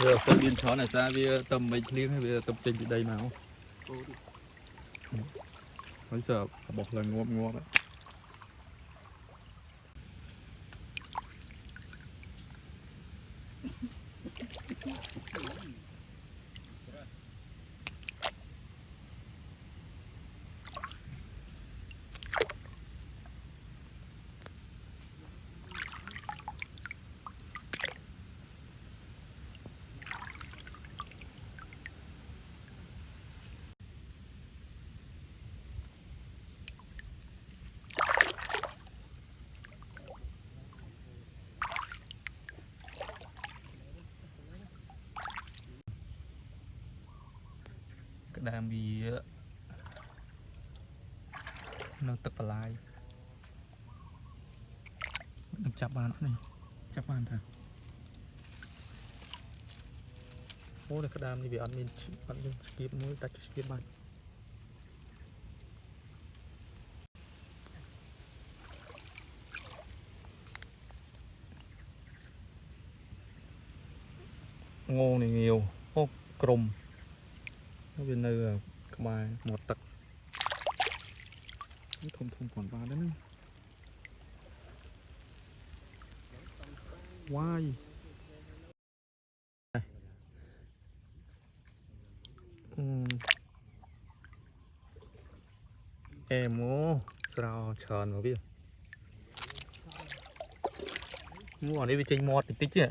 Giờ phải biên chó này ra vì tầm mấy liếng hay vì tầm trên đây nào. Bây giờ bỏ là ngon đấy. Cái đàm bị nó tập lại chắp bàn này chắp bàn thôi. Ô này cái đàm này bị ăn mình skip mới tách skip bàn. Ngô này nhiều, ô crom nó bên nơi là các bài một tật thông còn vào đấy nữa. Why em ô sao tròn mà biết mua ở đây bị chênh mọt tích chứ.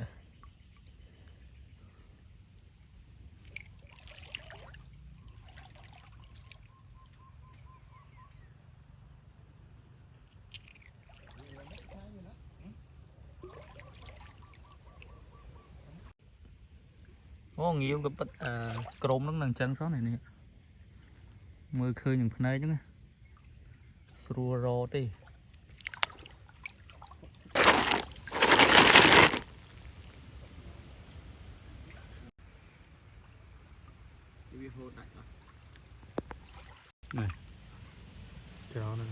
Ô nhiều cái bật crom nó nằng chân số này nè mưa khơi những phần này chứ srua ro tí này cho nó